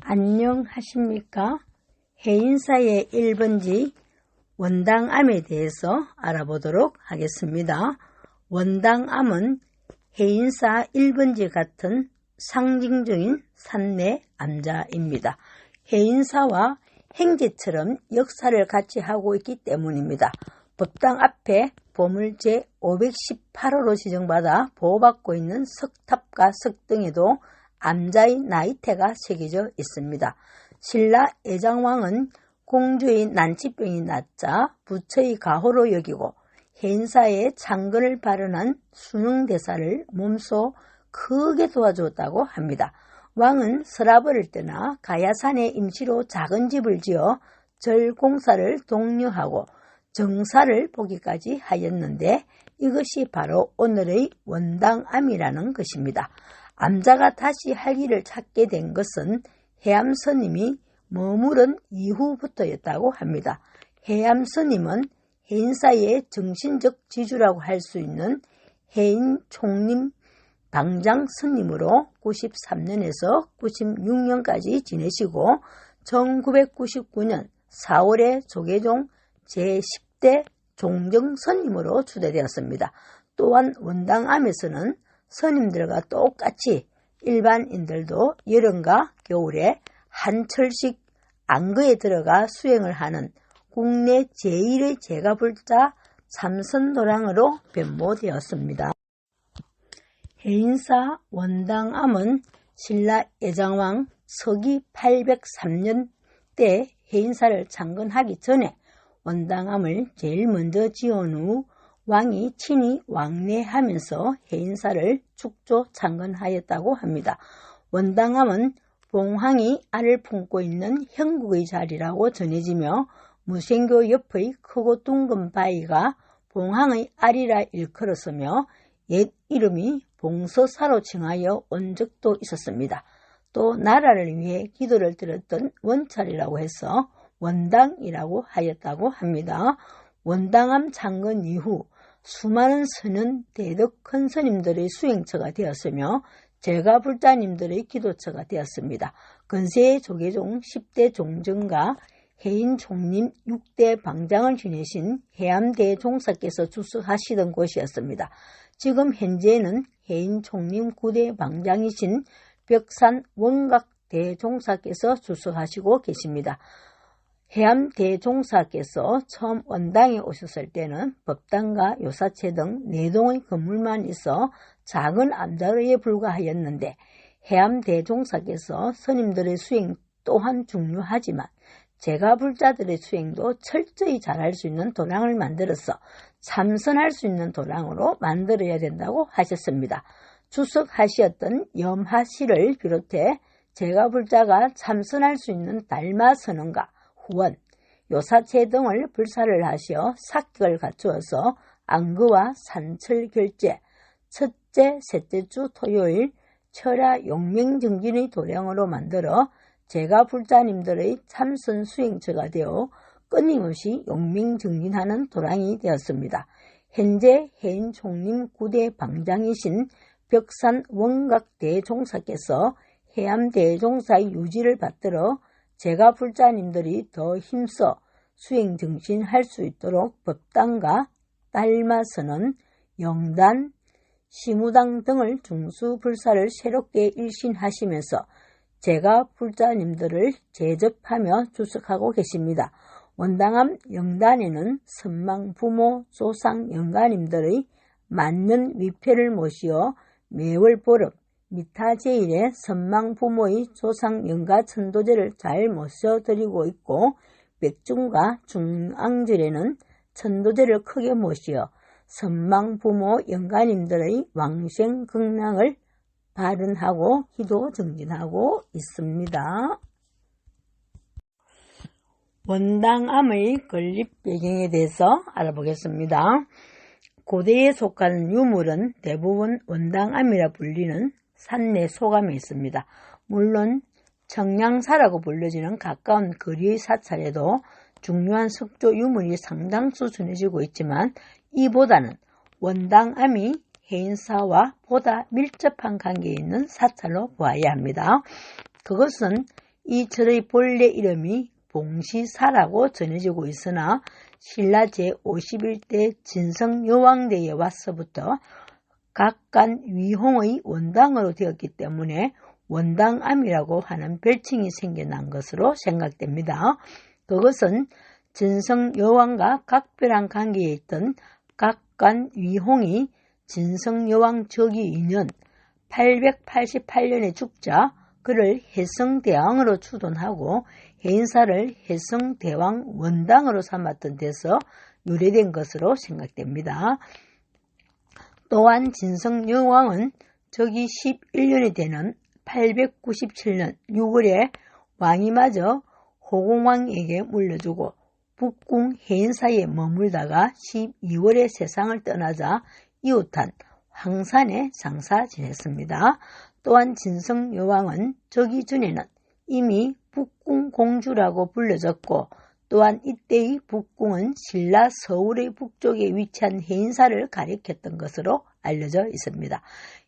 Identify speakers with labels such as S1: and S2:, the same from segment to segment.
S1: 안녕하십니까? 해인사의 1번지 원당암에 대해서 알아보도록 하겠습니다. 원당암은 해인사 1번지 같은 상징적인 산내 암자입니다. 해인사와 행제처럼 역사를 같이 하고 있기 때문입니다. 법당 앞에 보물 제518호로 지정받아 보호받고 있는 석탑과 석등에도 암자의 나이테가 새겨져 있습니다. 신라 애장왕은 공주의 난치병이 낫자 부처의 가호로 여기고 해인사에 창건을 발언한 순응대사를 몸소 크게 도와주었다고 합니다. 왕은 서라벌을 떠나 가야산에 임시로 작은 집을 지어 절 공사를 독려하고 정사를 보기까지 하였는데 이것이 바로 오늘의 원당암이라는 것입니다. 암자가 다시 활기를 찾게 된 것은 해암스님이 머무른 이후부터였다고 합니다. 해암스님은 해인사의 정신적 지주라고 할 수 있는 해인총림 방장스님으로 93년에서 96년까지 지내시고 1999년 4월에 조계종 제10대 종정스님으로 추대되었습니다. 또한 원당암에서는 스님들과 똑같이 일반인들도 여름과 겨울에 한철씩 안거에 들어가 수행을 하는 국내 제1의 제가불자 참선도량으로 변모되었습니다. 해인사 원당암은 신라 애장왕 서기 803년 때 해인사를 창건하기 전에 원당암을 제일 먼저 지은 후 왕이 친히 왕래하면서 해인사를 축조 창건하였다고 합니다. 원당암은 봉황이 알을 품고 있는 형국의 자리라고 전해지며 무생교 옆의 크고 둥근 바위가 봉황의 알이라 일컬었으며 옛 이름이 봉서사로 칭하여 온 적도 있었습니다. 또 나라를 위해 기도를 드렸던 원찰이라고 해서 원당이라고 하였다고 합니다. 원당암 창건 이후 수많은 선현 대덕 큰 스님들의 수행처가 되었으며 제가불자님들의 기도처가 되었습니다. 근세의 조계종 10대 종정과 해인총림 6대 방장을 지내신 해암대종사께서 주석하시던 곳이었습니다. 지금 현재는 해인총림 9대 방장이신 벽산 원각대종사께서 주석하시고 계십니다. 해암대종사께서 처음 원당에 오셨을 때는 법당과 요사체 등 4동의 건물만 있어 작은 암자로에 불과하였는데 해암대종사께서 스님들의 수행 또한 중요하지만 제가불자들의 수행도 철저히 잘할 수 있는 도량을 만들어서 참선할 수 있는 도량으로 만들어야 된다고 하셨습니다. 주석하시었던 염하씨를 비롯해 제가불자가 참선할 수 있는 달마선언과 후원, 요사체 등을 불사를 하시어 삭격을 갖추어서 안거와 산철 결제, 첫째, 셋째 주 토요일 철야 용명정진의 도량으로 만들어 제가불자님들의 참선 수행처가 되어 끊임없이 용명정진하는 도량이 되었습니다. 현재 해인총림 9대 방장이신 벽산 원각대종사께서 해암대종사의 유지를 받들어 제가불자님들이 더 힘써 수행정진할 수 있도록 법당과 달마선언, 영단, 시무당 등을 중수불사를 새롭게 일신하시면서 제가불자님들을 제접하며 주석하고 계십니다. 원당암 영단에는 선망부모 조상 영가님들의 만년 위패를 모시어 매월 보름 미타제일에 선망부모의 조상 영가 천도제를 잘 모셔드리고 있고 백중과 중앙절에는 천도제를 크게 모시어 선망부모 영가님들의 왕생 극락을 발언하고 기도 정진하고 있습니다. 원당암의 건립 배경에 대해서 알아보겠습니다. 고대에 속하는 유물은 대부분 원당암이라 불리는 산내 소감에 있습니다. 물론 청량사라고 불려지는 가까운 거리의 사찰에도 중요한 석조 유물이 상당수 전해지고 있지만 이보다는 원당암이 해인사와 보다 밀접한 관계에 있는 사찰로 보아야 합니다. 그것은 이 절의 본래 이름이 봉시사라고 전해지고 있으나 신라 제51대 진성여왕대에 와서부터 각간 위홍의 원당으로 되었기 때문에 원당암이라고 하는 별칭이 생겨난 것으로 생각됩니다. 그것은 진성여왕과 각별한 관계에 있던 각간 위홍이 진성여왕 즉위 2년 888년에 죽자 그를 해성대왕으로 추존하고 해인사를 해성대왕 원당으로 삼았던 데서 유래된 것으로 생각됩니다. 또한 진성여왕은 즉위 11년이 되는 897년 6월에 왕위마저 호공왕에게 물려주고 북궁 해인사에 머물다가 12월에 세상을 떠나자 이웃한 황산에 장사 지냈습니다. 또한 진성여왕은 즉위 전에는 이미 북궁 공주라고 불려졌고 또한 이때의 북궁은 신라 서울의 북쪽에 위치한 해인사를 가리켰던 것으로 알려져 있습니다.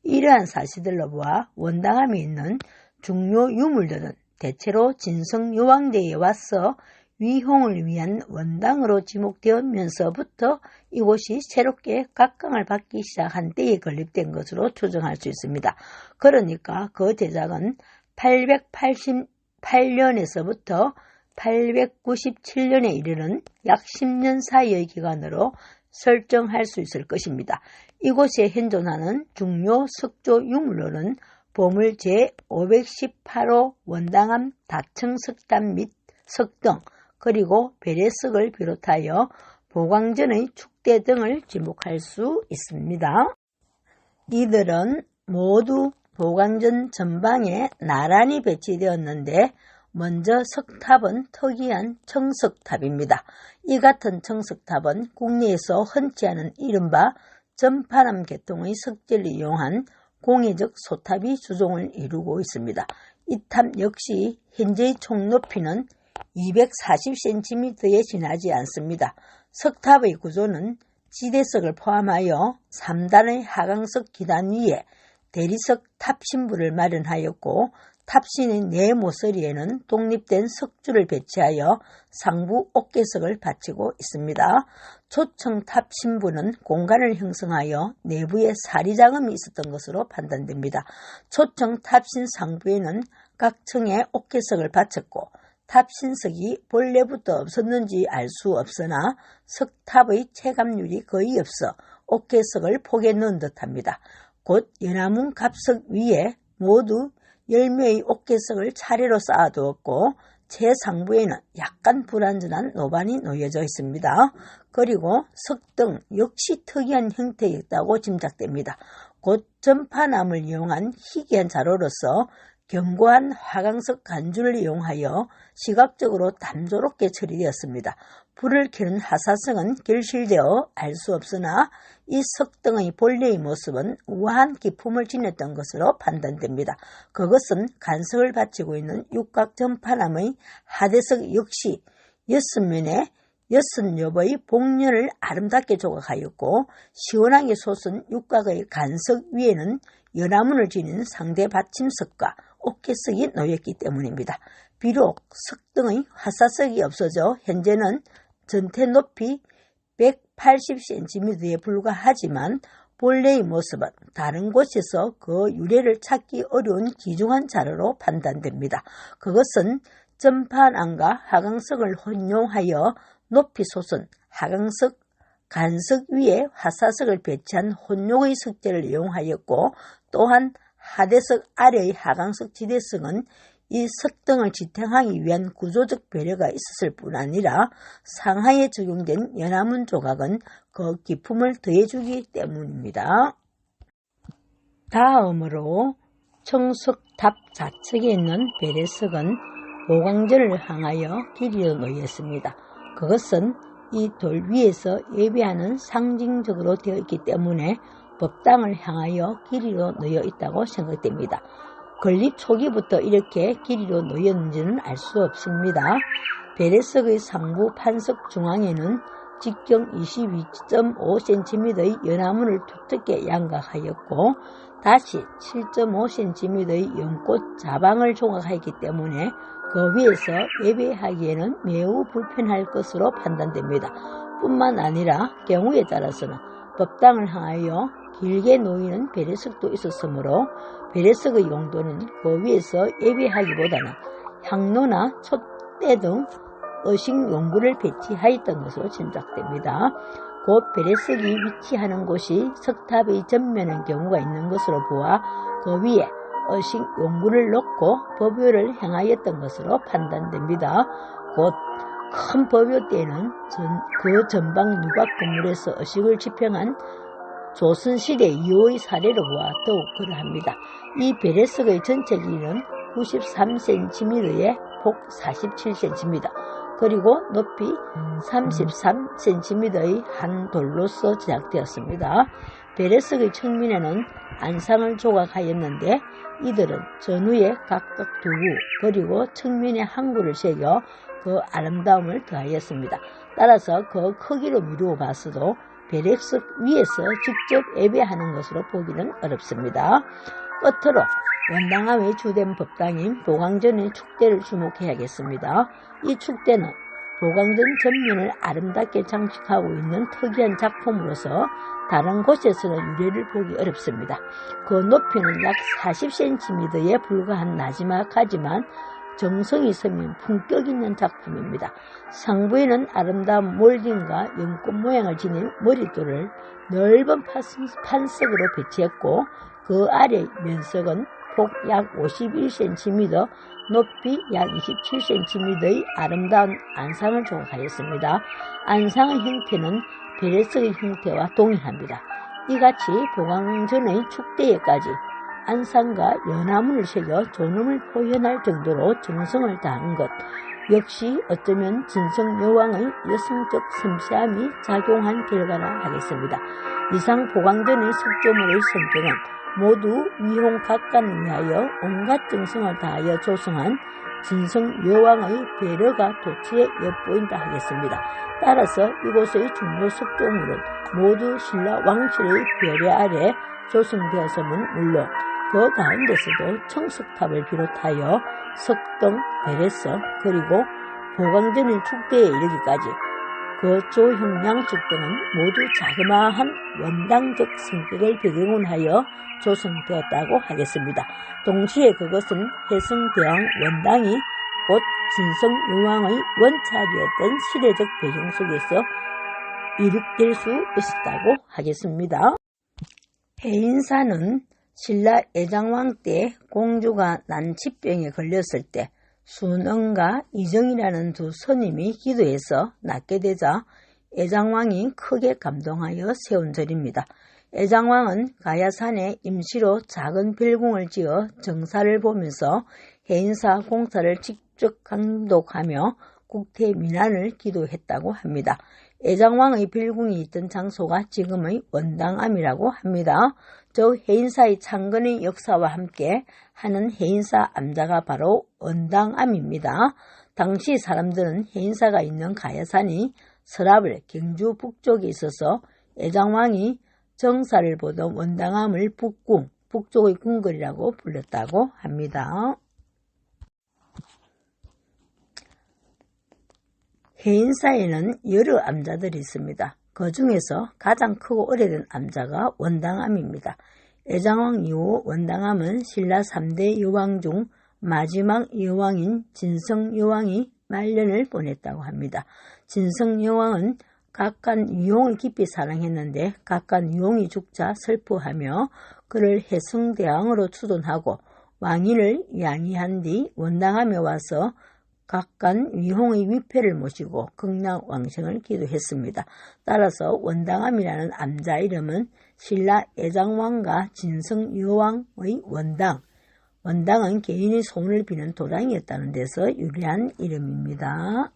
S1: 이러한 사실들로 보아 원당암에 있는 중요 유물들은 대체로 진성여왕대에 와서 위홍을 위한 원당으로 지목되면서부터 이곳이 새롭게 각광을 받기 시작한 때에 건립된 것으로 추정할 수 있습니다. 그러니까 그 제작은 888년에서부터 897년에 이르는 약 10년 사이의 기간으로 설정할 수 있을 것입니다. 이곳에 현존하는 중요 석조 유물로는 보물 제518호 원당암 다층석단 및 석등 그리고 베레석을 비롯하여 보광전의 축대 등을 지목할 수 있습니다. 이들은 모두 보광전 전방에 나란히 배치되었는데 먼저 석탑은 특이한 청석탑입니다. 이 같은 청석탑은 국내에서 흔치 않은 이른바 전파남 계통의 석재를 이용한 공예적 소탑이 주종을 이루고 있습니다. 이 탑 역시 현재의 총 높이는 240cm에 지나지 않습니다. 석탑의 구조는 지대석을 포함하여 3단의 하강석 기단 위에 대리석 탑신부를 마련하였고 탑신의 네 모서리에는 독립된 석줄을 배치하여 상부 옥계석을 받치고 있습니다. 초청 탑신부는 공간을 형성하여 내부에 사리자금이 있었던 것으로 판단됩니다. 초청 탑신 상부에는 각 층에 옥계석을 받쳤고 탑신석이 본래부터 없었는지 알 수 없으나 석탑의 체감률이 거의 없어 옥계석을 폭에 넣은 듯합니다. 곧 연화문 갑석 위에 모두 10매의 옥계석을 차례로 쌓아두었고 최상부에는 약간 불완전한 노반이 놓여져 있습니다. 그리고 석등 역시 특이한 형태였다고 짐작됩니다. 곧 전파남을 이용한 희귀한 자료로서 견고한 화강석 간주를 이용하여 시각적으로 단조롭게 처리되었습니다. 불을 켜는 하사성은 결실되어 알 수 없으나 이 석등의 본래의 모습은 우아한 기품을 지녔던 것으로 판단됩니다. 그것은 간석을 받치고 있는 육각 전파남의 하대석 역시 6면에 6엽의 복면을 아름답게 조각하였고 시원하게 솟은 육각의 간석 위에는 연화문을 지닌 상대 받침석과 옥계석이 놓였기 때문입니다. 비록 석등의 화사석이 없어져 현재는 전체 높이 180cm에 불과하지만 본래의 모습은 다른 곳에서 그 유래를 찾기 어려운 귀중한 자료로 판단됩니다. 그것은 전파남과 하강석을 혼용하여 높이 솟은 하강석 간석 위에 화사석을 배치한 혼욕의 석재를 이용하였고 또한 하대석 아래의 하강석 지대석은 이 석등을 지탱하기 위한 구조적 배려가 있었을 뿐 아니라 상하에 적용된 연화문 조각은 그 기품을 더해주기 때문입니다. 다음으로 청석탑 좌측에 있는 베레석은 보광전을 향하여 길이로 놓였습니다. 그것은 이 돌 위에서 예배하는 상징적으로 되어 있기 때문에 법당을 향하여 길이로 놓여 있다고 생각됩니다. 건립 초기부터 이렇게 길이로 놓였는지는 알 수 없습니다. 베레석의 상부 판석 중앙에는 직경 22.5cm의 연화문을 두텁게 양각하였고 다시 7.5cm의 연꽃 자방을 조각하였기 때문에 그 위에서 예배하기에는 매우 불편할 것으로 판단됩니다. 뿐만 아니라 경우에 따라서는 법당을 향하여 길게 놓이는 배례석도 있었으므로 배례석의 용도는 그 위에서 예배하기보다는 향로나 촛대 등 의식 용구를 배치하였던 것으로 짐작됩니다. 곧 배례석이 위치하는 곳이 석탑의 전면인 경우가 있는 것으로 보아 그 위에 의식 용구를 놓고 법요를 행하였던 것으로 판단됩니다. 곧 큰 법요 때에는 그 전방 누각 건물에서 의식을 집행한 조선시대 이후의 사례로 보아 더욱 그러합니다. 이 배례석의 전체 길이는 93cm에 폭 47cm입니다. 그리고 높이 33cm의 한 돌로서 제작되었습니다. 배례석의 측면에는 안상을 조각하였는데 이들은 전후에 각각 2구 그리고 측면에 한 구를 새겨 그 아름다움을 더하였습니다. 따라서 그 크기로 미루어 봤어도 배례석 위에서 직접 예배하는 것으로 보기는 어렵습니다. 끝으로 원당함의 주된 법당인 보광전의 축대를 주목해야겠습니다. 이 축대는 보광전 전면을 아름답게 장식하고 있는 특이한 작품으로서 다른 곳에서는 유래를 보기 어렵습니다. 그 높이는 약 40cm에 불과한 나지막하지만 정성이 서민 품격 있는 작품입니다. 상부에는 아름다운 몰딩과 연꽃 모양을 지닌 머리돌을 넓은 판석으로 배치했고 그 아래 면석은 폭 약 51cm, 높이 약 27cm의 아름다운 안상을 조각하였습니다. 안상의 형태는 배례석의 형태와 동일합니다. 이같이 보광전의 축대에까지 안상과 연화문을 새겨 존엄을 표현할 정도로 정성을 다한 것 역시 어쩌면 진성여왕의 여성적 섬세함이 작용한 결과라 하겠습니다. 이상 보광전의 석조물의 성격은 모두 위홍각관을 위하여 온갖 정성을 다하여 조성한 진성여왕의 배려가 도처에 엿보인다 하겠습니다. 따라서 이곳의 중요 석조물은 모두 신라 왕실의 배려 아래 조성되었음은 물론 그 가운데서도 청석탑을 비롯하여 석등, 배례석, 그리고 보광전의 축대에 이르기까지 그 조형 양축 등은 모두 자그마한 원당적 성격을 배경으로 하여 조성되었다고 하겠습니다. 동시에 그것은 해성대왕 원당이 곧 진성여왕의 원찰이었던 시대적 배경 속에서 이룩될 수 있었다고 하겠습니다. 해인사는 신라 애장왕 때 공주가 난치병에 걸렸을 때 순응과 이정이라는 두 스님이 기도해서 낫게 되자 애장왕이 크게 감동하여 세운 절입니다. 애장왕은 가야산에 임시로 작은 별궁을 지어 정사를 보면서 해인사 공사를 직접 감독하며 국태 민안을 기도했다고 합니다. 애장왕의 별궁이 있던 장소가 지금의 원당암이라고 합니다. 저 해인사의 창건의 역사와 함께 하는 해인사 암자가 바로 원당암입니다. 당시 사람들은 해인사가 있는 가야산이 서랍을 경주 북쪽에 있어서 애장왕이 정사를 보던 원당암을 북궁, 북쪽의 궁궐이라고 불렀다고 합니다. 해인사에는 여러 암자들이 있습니다. 그 중에서 가장 크고 오래된 암자가 원당암입니다. 애장왕 이후 원당암은 신라 3대 여왕 중 마지막 여왕인 진성여왕이 말년을 보냈다고 합니다. 진성여왕은 각간 위홍을 깊이 사랑했는데 각간 위홍이 죽자 슬퍼하며 그를 해성대왕으로 추존하고 왕위를 양위한 뒤 원당암에 와서 각간 위홍의 위패를 모시고 극락왕생을 기도했습니다. 따라서 원당암이라는 암자 이름은 신라 애장왕과 진성여왕의 원당은 개인의 소원을 비는 도장이었다는 데서 유래한 이름입니다.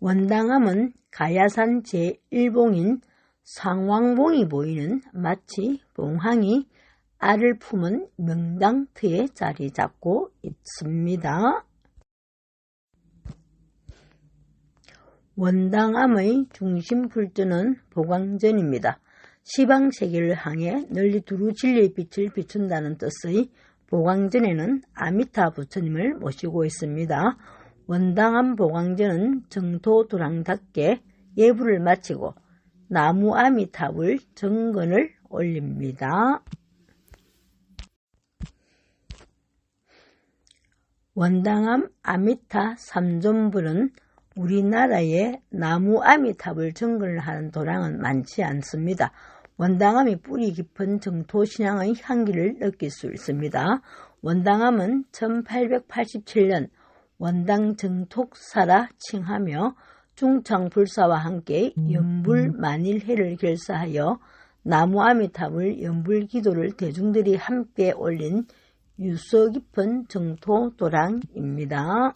S1: 원당암은 가야산 제1봉인 상왕봉이 보이는 마치 봉황이 알을 품은 명당터에 자리 잡고 있습니다. 원당암의 중심 불전은 보광전입니다. 시방세계를 향해 널리 두루 진리의 빛을 비춘다는 뜻의 보광전에는 아미타 부처님을 모시고 있습니다. 원당암 보광전은 정토도랑답게 예불을 마치고 나무 아미탑을 정건을 올립니다. 원당암 아미타 삼존불은 우리나라에 나무 아미탑을 정건을 하는 도량은 많지 않습니다. 원당암이 뿌리 깊은 정토신앙의 향기를 느낄 수 있습니다. 원당암은 1887년 원당 정톡사라 칭하며 중창불사와 함께 연불만일해를 결사하여 나무 아미탑을 연불기도를 대중들이 함께 올린 유서 깊은 정토도랑입니다.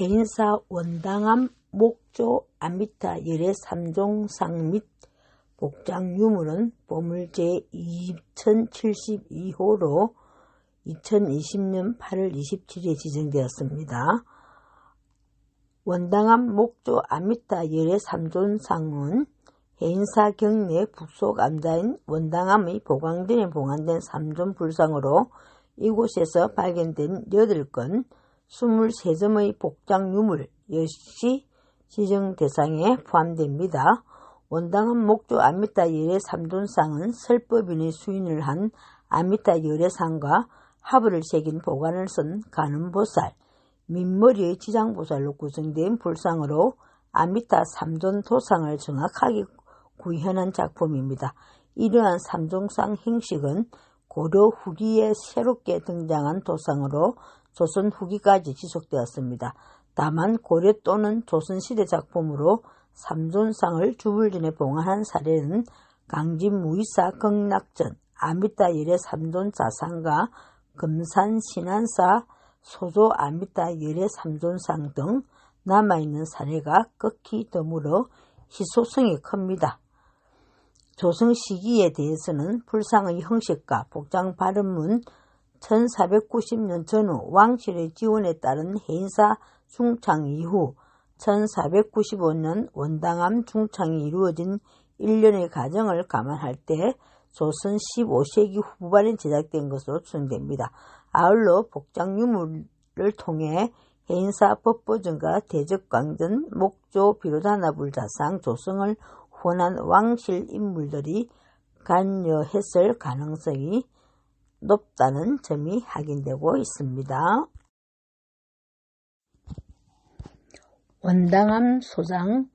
S1: 해인사 원당암 목조 아미타 열애 3종상 및 복장 유물은 보물 제2072호로 2020년 8월 27일에 지정되었습니다. 원당암 목조 아미타 열애 3존상은 해인사 경내 북속 암자인 원당암의 보광전에 봉안된 3존 불상으로 이곳에서 발견된 8건 23점의 복장 유물 역시 지정 대상에 포함됩니다. 원당암 목조 아미타 열애 3존상은 설법인의 수인을 한 아미타 열애상과 화불을 새긴 보관을 쓴 가는보살, 민머리의 지장보살로 구성된 불상으로 아미타 3존 도상을 정확하게 구현한 작품입니다. 이러한 3종상 형식은 고려 후기에 새롭게 등장한 도상으로 조선 후기까지 지속되었습니다. 다만 고려 또는 조선시대 작품으로 3존상을 주불전에 봉안한 사례는 강진무의사 극락전, 아미타 열애 3존 자상과 금산 신안사 소조 아미타 열애 3존상 등 남아있는 사례가 극히 드물어 희소성이 큽니다. 조성 시기에 대해서는 불상의 형식과 복장 발음은 1490년 전후 왕실의 지원에 따른 해인사 중창 이후 1495년 원당암 중창이 이루어진 일련의 과정을 감안할 때 조선 15세기 후반에 제작된 것으로 추정됩니다. 아울러 복장 유물을 통해 해인사 법보전과 대적광전, 목조, 비로자나불 자상, 조성을 후원한 왕실 인물들이 관여했을 가능성이 높다는 점이 확인되고 있습니다. 원당암 소장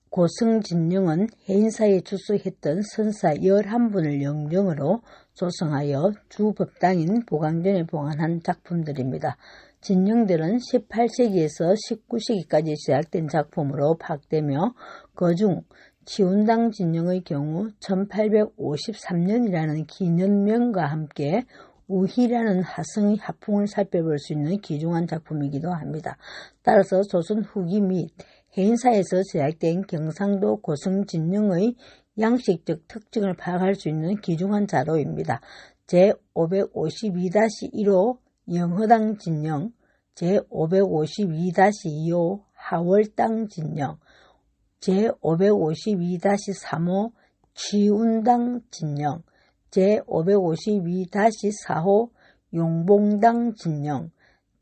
S1: 고승진영은 해인사에 출석했던 선사 11분을 영정으로 조성하여 주법당인 보광전에 봉안한 작품들입니다. 진영들은 18세기에서 19세기까지 제작된 작품으로 파악되며 그중 치운당 진영의 경우 1853년이라는 기년명과 함께 우희라는 하성의 하풍을 살펴볼 수 있는 귀중한 작품이기도 합니다. 따라서 조선 후기 및 해인사에서 제작된 경상도 고성진영의 양식적 특징을 파악할 수 있는 귀중한 자료입니다. 제552-1호 영허당 진영, 제552-2호 하월당 진영, 제552-3호 치운당 진영, 제552-4호 용봉당 진영,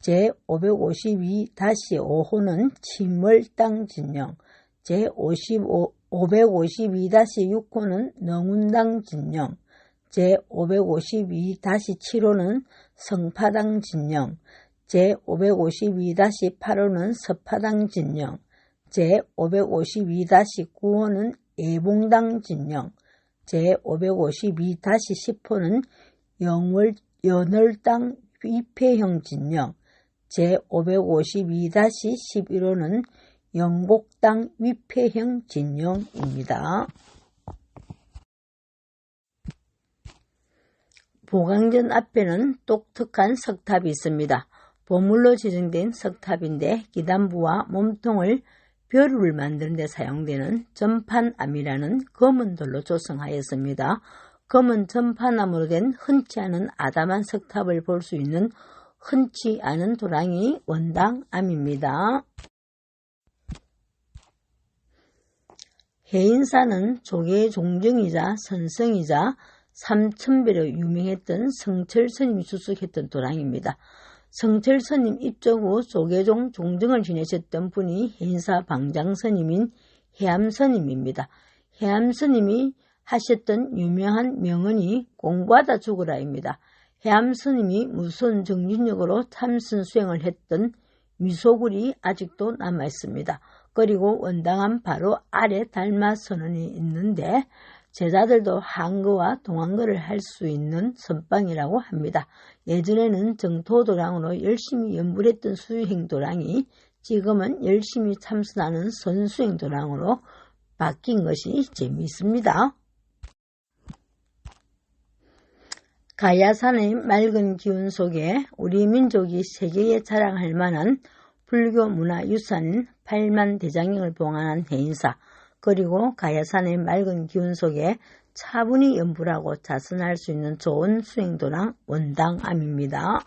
S1: 제552-5호는 치멀당 진영, 제552-6호는 능운당 진영, 제552-7호는 성파당 진영, 제552-8호는 서파당 진영, 제552-9호는 애봉당 진영, 제552-10호는 연월당 위패형 진영, 제552-11호는 영곡당 위패형 진영입니다. 보광전 앞에는 독특한 석탑이 있습니다. 보물로 지정된 석탑인데 기단부와 몸통을 벼루를 만드는 데 사용되는 전판암이라는 검은 돌로 조성하였습니다. 검은 전판암으로 된 흔치 않은 아담한 석탑을 볼 수 있는 흔치 않은 도랑이 원당암입니다. 해인사는 조계의 종정이자 선성이자 삼천배로 유명했던 성철스님이 주석했던 도랑입니다. 성철스님 입적 후 조계종 종정을 지내셨던 분이 해인사 방장스님인 해암스님입니다. 해암스님이 하셨던 유명한 명언이 공부하다 죽으라입니다. 해암스님이 무선 정진력으로 참선 수행을 했던 미소굴이 아직도 남아있습니다. 그리고 원당암 바로 아래 달마선언이 있는데 제자들도 한거와 동한거를 할 수 있는 선방이라고 합니다. 예전에는 정토도랑으로 열심히 연불했던 수행도랑이 지금은 열심히 참선하는 선수행도랑으로 바뀐 것이 재미있습니다. 가야산의 맑은 기운 속에 우리 민족이 세계에 자랑할 만한 불교 문화유산인 8만 대장경을 봉안한 해인사, 그리고 가야산의 맑은 기운 속에 차분히 연불하고 자선할 수 있는 좋은 수행도랑 원당암입니다.